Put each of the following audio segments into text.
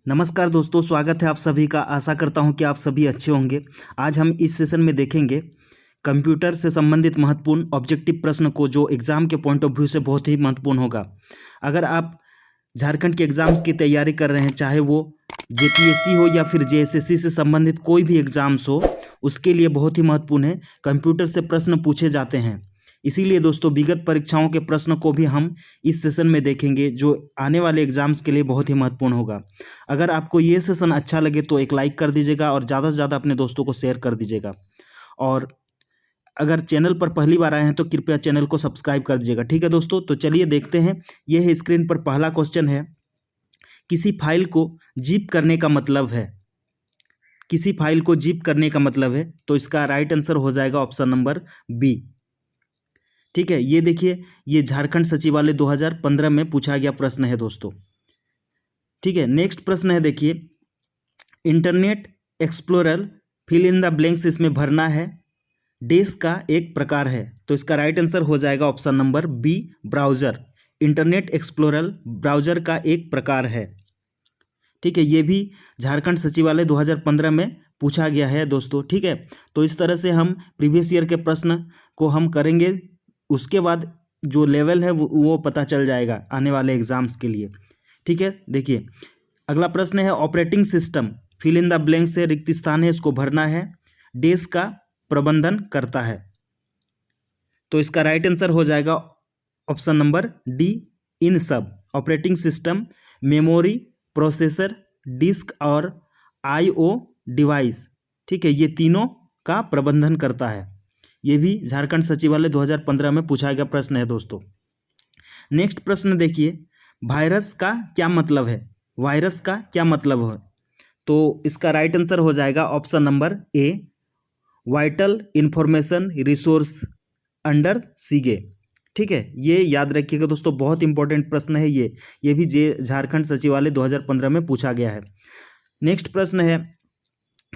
नमस्कार दोस्तों, स्वागत है आप सभी का। आशा करता हूं कि आप सभी अच्छे होंगे। आज हम इस सेशन में देखेंगे कंप्यूटर से संबंधित महत्वपूर्ण ऑब्जेक्टिव प्रश्न को, जो एग्ज़ाम के पॉइंट ऑफ व्यू से बहुत ही महत्वपूर्ण होगा। अगर आप झारखंड के एग्ज़ाम्स की तैयारी कर रहे हैं, चाहे वो जेपीएससी हो या फिर जेएसएससी से संबंधित कोई भी एग्ज़ाम्स हो, उसके लिए बहुत ही महत्वपूर्ण है। कंप्यूटर से प्रश्न पूछे जाते हैं, इसीलिए दोस्तों विगत परीक्षाओं के प्रश्न को भी हम इस सेशन में देखेंगे, जो आने वाले एग्जाम्स के लिए बहुत ही महत्वपूर्ण होगा। अगर आपको ये सेशन अच्छा लगे तो एक लाइक कर दीजिएगा और ज़्यादा से ज़्यादा अपने दोस्तों को शेयर कर दीजिएगा। और अगर चैनल पर पहली बार आए हैं तो कृपया चैनल को सब्सक्राइब कर दीजिएगा। ठीक है दोस्तों, तो चलिए देखते हैं। ये है स्क्रीन पर पहला क्वेश्चन है, किसी फाइल को जिप करने का मतलब है। किसी फाइल को जिप करने का मतलब है, तो इसका राइट आंसर हो जाएगा ऑप्शन नंबर बी। ठीक है, ये देखिए, ये झारखंड सचिवालय 2015 में पूछा गया प्रश्न है दोस्तों। ठीक है, नेक्स्ट प्रश्न है, देखिए, Internet Explorer fill in the blanks इसमें भरना है, डेस्क का एक प्रकार है, तो इसका राइट आंसर हो जाएगा option number B, browser. Internet Explorer browser का एक प्रकार है। ठीक है, ये भी झारखंड सचिवालय 2015 में पूछा गया है दोस्तों। ठीक है, तो इस तरह से हम प्रीवियस ईयर के प्रश्न को हम करेंगे, उसके बाद जो लेवल है वो पता चल जाएगा आने वाले एग्जाम्स के लिए। ठीक है, देखिए अगला प्रश्न है, operating system fill in the blank से रिक्त स्थान है, इसको भरना है, डेस्क का प्रबंधन करता है, तो इसका राइट आंसर हो जाएगा ऑप्शन नंबर डी, इन सब। Operating system memory, processor, disk और आईओ डिवाइस, ठीक है, ये तीनों का प्रबंधन करता है। ये भी झारखंड सचिवालय 2015 में पूछा गया प्रश्न है दोस्तों। नेक्स्ट प्रश्न देखिए, वायरस का क्या मतलब है। वायरस का क्या मतलब है, तो इसका राइट आंसर हो जाएगा ऑप्शन नंबर ए, वाइटल इंफॉर्मेशन रिसोर्स अंडर सीगे। ठीक है, ये याद रखिएगा दोस्तों, बहुत इंपॉर्टेंट प्रश्न है ये भी झारखंड सचिवालय 2015 में पूछा गया है। नेक्स्ट प्रश्न है,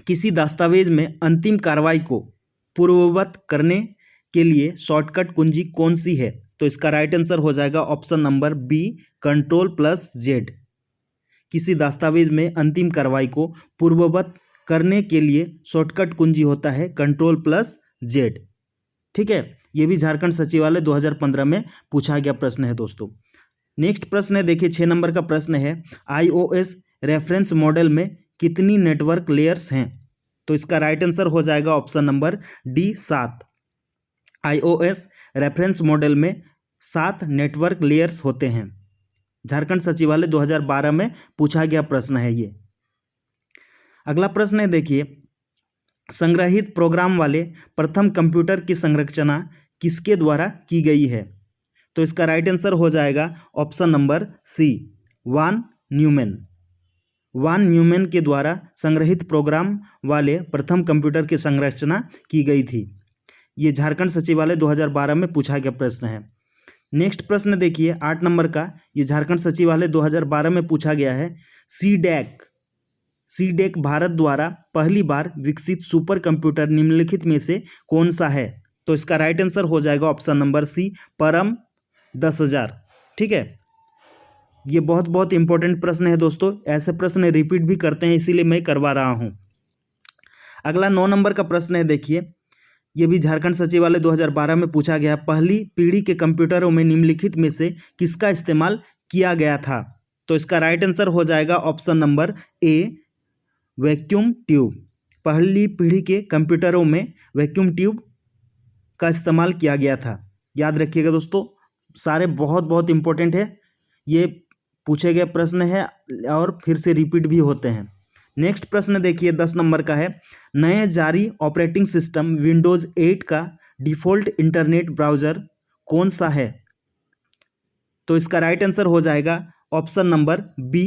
किसी दस्तावेज में अंतिम कार्रवाई को पूर्ववत करने के लिए शॉर्टकट कुंजी कौन सी है, तो इसका राइट आंसर हो जाएगा ऑप्शन नंबर बी, Ctrl+Z। किसी दस्तावेज में अंतिम कार्रवाई को पूर्ववत करने के लिए शॉर्टकट कुंजी होता है Ctrl+Z। ठीक है, ये भी झारखंड सचिवालय 2015 में पूछा गया प्रश्न है दोस्तों। नेक्स्ट प्रश्न है, देखिए 6 नंबर का प्रश्न है, iOS रेफरेंस मॉडल में कितनी नेटवर्क लेयर्स हैं, तो इसका राइट आंसर हो जाएगा option number D, 7। iOS reference model में 7 नेटवर्क लेयर्स होते हैं। झारखंड सचिवालय 2012 में पूछा गया प्रश्न है ये। अगला प्रश्न है, देखिए, संग्रहित प्रोग्राम वाले प्रथम कंप्यूटर की संरचना किसके द्वारा की गई है, तो इसका राइट आंसर हो जाएगा ऑप्शन नंबर सी, वान न्यूमैन। वान न्यूमैन के द्वारा संग्रहित प्रोग्राम वाले प्रथम कंप्यूटर की संरचना की गई थी। ये झारखंड सचिवालय 2012 में पूछा गया प्रश्न है। नेक्स्ट प्रश्न देखिए 8 नंबर का, ये झारखंड सचिवालय 2012 में पूछा गया है, सीडेक भारत द्वारा पहली बार विकसित सुपर कंप्यूटर निम्नलिखित में से कौन सा है, तो इसका राइट आंसर हो जाएगा ऑप्शन नंबर सी, परम 10,000। ठीक है, ये बहुत इंपॉर्टेंट प्रश्न है दोस्तों, ऐसे प्रश्न रिपीट भी करते हैं, इसीलिए मैं करवा रहा हूं। अगला 9 नंबर का प्रश्न है, देखिए, ये भी झारखंड सचिवालय 2012 में पूछा गया, पहली पीढ़ी के कंप्यूटरों में निम्नलिखित में से किसका इस्तेमाल किया गया था, तो इसका राइट आंसर हो जाएगा ऑप्शन नंबर ए, वैक्यूम ट्यूब। पहली पीढ़ी के कंप्यूटरों में वैक्यूम ट्यूब का इस्तेमाल किया गया था। याद रखिएगा दोस्तों, सारे बहुत इंपॉर्टेंट है, ये पूछे गए प्रश्न है और फिर से रिपीट भी होते हैं। नेक्स्ट प्रश्न देखिए 10 नंबर का है, नए जारी ऑपरेटिंग सिस्टम विंडोज 8 का डिफ़ॉल्ट इंटरनेट ब्राउज़र कौन सा है, तो इसका राइट आंसर हो जाएगा ऑप्शन नंबर बी,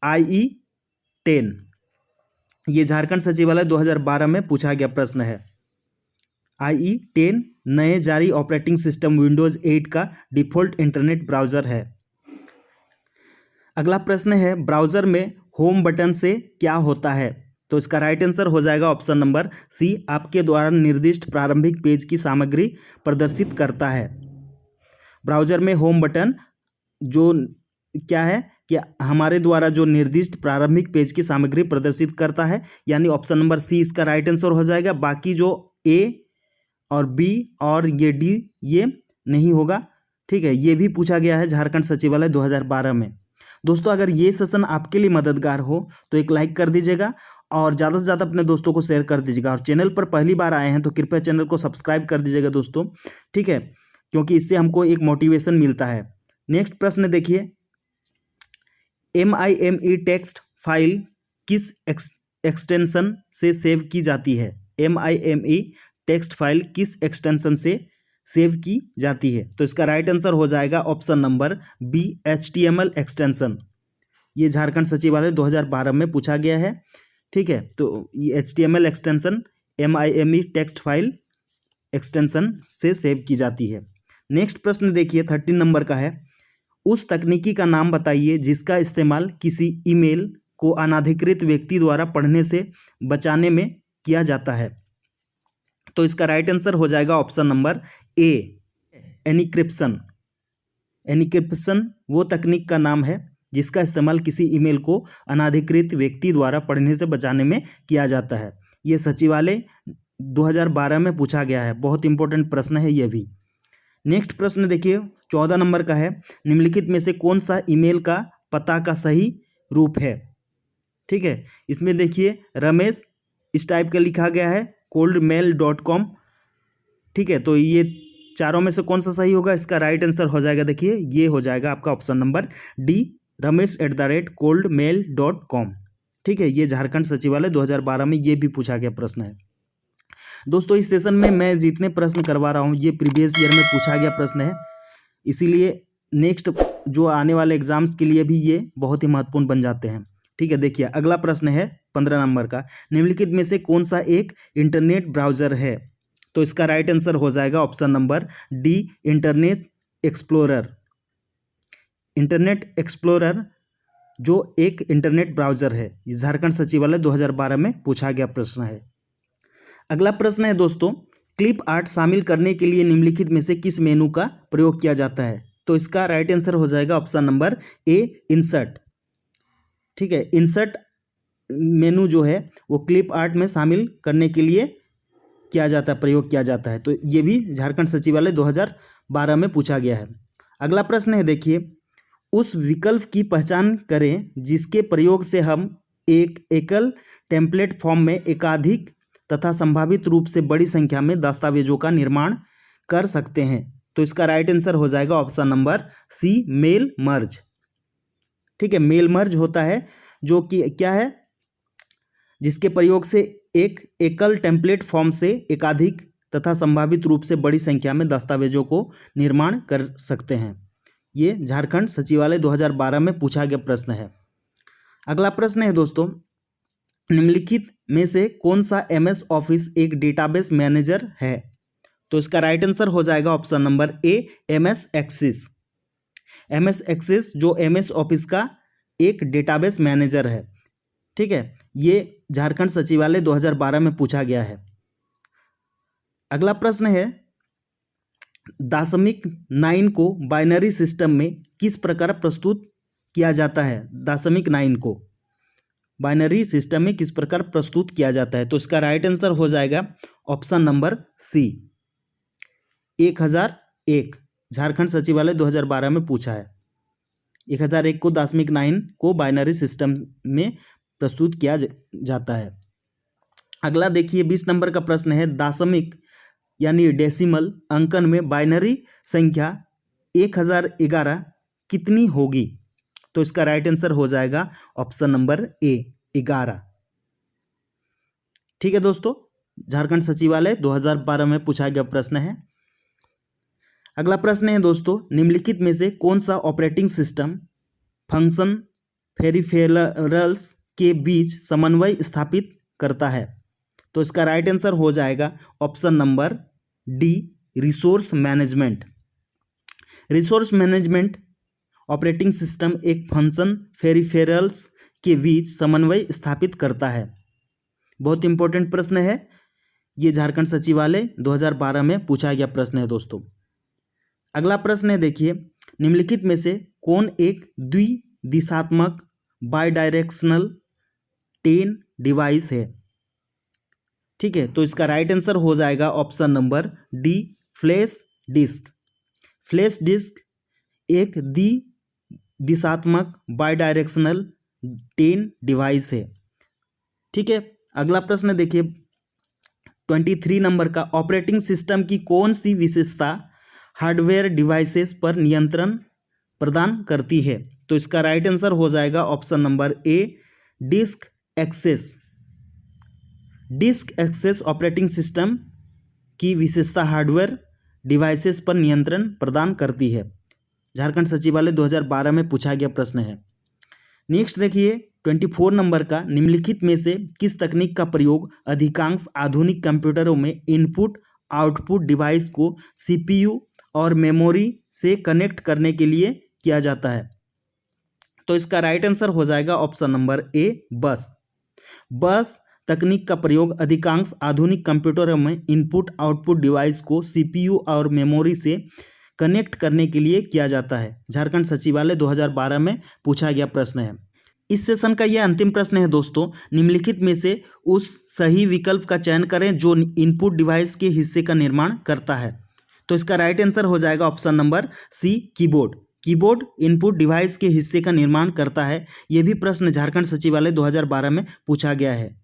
IE10। ये झारखंड सचिवालय 2012 में पूछा गया प्रश्न है। IE10 नए जारी ऑपरेटिंग सिस्टम विंडोज 8 का डिफ़ॉल्ट इंटरनेट ब्राउज़र है। अगला प्रश्न है, ब्राउज़र में होम बटन से क्या होता है, तो इसका राइट आंसर हो जाएगा ऑप्शन नंबर सी, आपके द्वारा निर्दिष्ट प्रारंभिक पेज की सामग्री प्रदर्शित करता है। ब्राउज़र में होम बटन जो क्या है, कि हमारे द्वारा जो निर्दिष्ट प्रारंभिक पेज की सामग्री प्रदर्शित करता है, यानी ऑप्शन नंबर सी इसका राइट आंसर हो जाएगा। बाकी जो ए और बी और ये डी ये नहीं होगा। ठीक है, ये भी पूछा गया है झारखंड सचिवालय 2012 में। दोस्तों अगर ये सेशन आपके लिए मददगार हो तो एक लाइक कर दीजिएगा और ज़्यादा से ज़्यादा अपने दोस्तों को शेयर कर दीजिएगा, और चैनल पर पहली बार आए हैं तो कृपया चैनल को सब्सक्राइब कर दीजिएगा दोस्तों। ठीक है, क्योंकि इससे हमको एक मोटिवेशन मिलता है। नेक्स्ट प्रश्न देखिए, MIME टेक्स्ट फाइल किस एक्सटेंशन से सेव की जाती है? MIME टेक्स्ट फाइल किस एक्सटेंशन से सेव की जाती है? तो इसका राइट आंसर हो जाएगा option number B, HTML extension. ये झारखंड सचिवालय 2012 में पूछा गया है। ठीक है, तो ये HTML extension MIME text file extension से सेव की जाती है। नेक्स्ट प्रश्न देखिए 13 नंबर का है, उस तकनीकी का नाम बताइए जिसका इस्तेमाल किसी ईमेल को अनाधिकृत व्यक्ति द्वारा पढ़ने से बचाने में किया जाता है। तो इसका राइट आंसर हो जाएगा ऑप्शन नंबर ए, एन्क्रिप्शन। एन्क्रिप्शन वो तकनीक का नाम है जिसका इस्तेमाल किसी ईमेल को अनाधिकृत व्यक्ति द्वारा पढ़ने से बचाने में किया जाता है। ये सचिवालय 2012 में पूछा गया है, बहुत इंपॉर्टेंट प्रश्न है ये भी। नेक्स्ट प्रश्न देखिए 14 नंबर का है, निम्नलिखित में से कौन सा ईमेल का पता का सही रूप है? ठीक है, इसमें देखिए रमेश इस टाइप का लिखा गया है coldmail.com। ठीक है, तो ये चारों में से कौन सा सही होगा? इसका राइट आंसर हो जाएगा, देखिए ये हो जाएगा आपका ऑप्शन नंबर डी, ramesh@coldmail.com। ठीक है, ये झारखंड सचिवालय 2012 में ये भी पूछा गया प्रश्न है। दोस्तों इस सेशन में मैं जितने प्रश्न करवा रहा हूँ ये प्रीवियस ईयर में पूछा गया प्रश्न है, इसीलिए नेक्स्ट जो आने वाले एग्जाम्स के लिए भी ये बहुत ही महत्वपूर्ण बन जाते हैं। ठीक है, देखिए अगला प्रश्न है 15 नंबर का, निम्नलिखित में से कौन सा एक इंटरनेट ब्राउज़र है? तो इसका राइट आंसर हो जाएगा option number D, internet explorer. Internet explorer जो एक इंटरनेट ब्राउज़र है, झारखंड सचिवालय 2012 में पूछा गया प्रश्न है। अगला प्रश्न है दोस्तों, क्लिप आर्ट शामिल करने के लिए निम्नलिखित में से किस मेनू का प्रयोग किया जाता है? तो इसका राइट आंसर हो जाएगा ऑप्शन नंबर ए, इंसर्ट। ठीक है, इंसर्ट मेनू जो है वो क्लिप आर्ट में शामिल करने के लिए किया जाता है, प्रयोग किया जाता है। तो ये भी झारखंड सचिवालय 2012 में पूछा गया है। अगला प्रश्न है देखिए, उस विकल्प की पहचान करें जिसके प्रयोग से हम एक एकल टेम्पलेट फॉर्म में एकाधिक तथा संभावित रूप से बड़ी संख्या में दस्तावेजों का निर्माण कर सकते हैं। तो इसका राइट आंसर हो जाएगा option number C, mail merge. ठीक है, मेल मर्ज होता है जो कि क्या है, जिसके प्रयोग से एक एकल टेम्पलेट फॉर्म से एकाधिक तथा संभावित रूप से बड़ी संख्या में दस्तावेजों को निर्माण कर सकते हैं। ये झारखंड सचिवालय 2012 में पूछा गया प्रश्न है। अगला प्रश्न है दोस्तों, निम्नलिखित में से कौन सा MS ऑफिस एक डेटाबेस मैनेजर है? तो इसका राइट आंसर हो जाएगा ऑप्शन नंबर ए, MS एक्सिस। MS एक्सिस जो MS ऑफिस का एक डेटाबेस मैनेजर है। ठीक है, ये झारखंड सचिवालय 2012 में पूछा गया है। अगला प्रश्न है, दशमिक 9 को बाइनरी सिस्टम में किस प्रकार प्रस्तुत किया जाता है? दशमिक 9 को बाइनरी सिस्टम में किस प्रकार प्रस्तुत किया जाता है? तो इसका राइट आंसर हो जाएगा ऑप्शन नंबर सी, 1001। झारखंड सचिवालय 2012 में पूछा है, 1001 को दशमिक 9 को बाइनरी सिस्टम में प्रस्तुत किया जाता है। अगला देखिए 20 नंबर का प्रश्न है, दशमिक यानी डेसिमल अंकन में बाइनरी संख्या 1011 कितनी होगी? तो इसका राइट आंसर हो जाएगा ऑप्शन नंबर ए, 11। ठीक है दोस्तों, झारखंड सचिवालय 2012 में पूछा गया प्रश्न है। अगला प्रश्न है दोस्तों, निम्नलिखित में से कौन सा ऑपरेटिंग सिस्टम फंक्शन पेरिफेरल्स के बीच समन्वय स्थापित करता है? तो इसका राइट आंसर हो जाएगा option number D, resource management. Resource management operating system एक फंक्शन पेरिफेरल्स के बीच समन्वय स्थापित करता है। बहुत इंपॉर्टेंट प्रश्न है, ये झारखंड सचिवालय 2012 में पूछा गया प्रश्न है दोस्तों। अगला प्रश्न है देखिए, निम्नलिखित में से कौन एक दिशात्मक बाईडायरेक्शनल 10 डिवाइस है? ठीक है, तो इसका राइट आंसर हो जाएगा option number D, flash disk. Flash disk एक दिशात्मक बाईडायरेक्शनल 10 डिवाइस है। ठीक है, अगला प्रश्न देखिए 23 नंबर का, ऑपरेटिंग सिस्टम की कौन सी विशेषता हार्डवेयर डिवाइसेस पर नियंत्रण प्रदान करती है? तो इसका राइट आंसर हो जाएगा option number A, disk access. Disk access operating system की विशेषता हार्डवेयर डिवाइसेस पर नियंत्रण प्रदान करती है। झारखंड सचिवालय 2012 में पूछा गया प्रश्न है। नेक्स्ट देखिए 24 नंबर का, निम्नलिखित में से किस तकनीक का प्रयोग अधिकांश आधुनिक कंप्यूटरों में इनपुट आउटपुट डिवाइस को सीपीयू और मेमोरी से कनेक्ट करने के लिए किया जाता है? तो इसका राइट आंसर हो जाएगा ऑप्शन नंबर ए, बस। बस तकनीक का प्रयोग अधिकांश आधुनिक कंप्यूटरों में इनपुट आउटपुट डिवाइस को सीपीयू और मेमोरी से कनेक्ट करने के लिए किया जाता है। झारखंड सचिवालय 2012 में पूछा गया प्रश्न है। इस सेशन का यह अंतिम प्रश्न है दोस्तों, निम्नलिखित में से उस सही विकल्प का चयन करें जो इनपुट डिवाइस के हिस्से का निर्माण करता है। तो इसका राइट आंसर हो जाएगा option number C, keyboard. Keyboard input device के हिस्से का निर्माण करता है। यह भी प्रश्न झारखंड सचिवालय 2012 में पूछा गया है।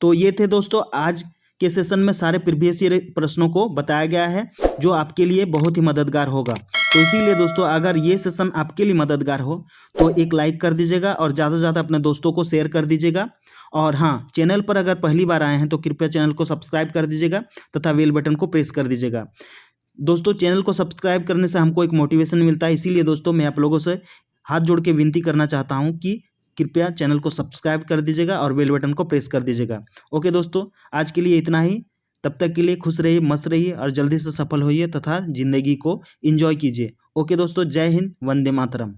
तो ये थे दोस्तों आज के सेशन में सारे प्रीवियस ईयर प्रश्नों को बताया गया है जो आपके लिए बहुत ही मददगार होगा। तो इसीलिए दोस्तों अगर ये सेशन आपके लिए मददगार हो तो एक लाइक कर दीजिएगा और ज़्यादा से ज़्यादा अपने दोस्तों को शेयर कर दीजिएगा। और हाँ, चैनल पर अगर पहली बार आए हैं तो कृपया चैनल को सब्सक्राइब कर दीजिएगा तथा बेल बटन को प्रेस कर दीजिएगा। दोस्तों चैनल को सब्सक्राइब करने से हमको एक मोटिवेशन मिलता है, इसीलिए दोस्तों मैं आप लोगों से हाथ जोड़ के विनती करना चाहता हूँ कि कृपया चैनल को सब्सक्राइब कर दीजिएगा और बेल बटन को प्रेस कर दीजिएगा। ओके दोस्तों, आज के लिए इतना ही। तब तक के लिए खुश रहिए, मस्त रहिए और जल्दी से सफल होइए तथा ज़िंदगी को एंजॉय कीजिए। ओके दोस्तों, जय हिंद, वंदे मातरम।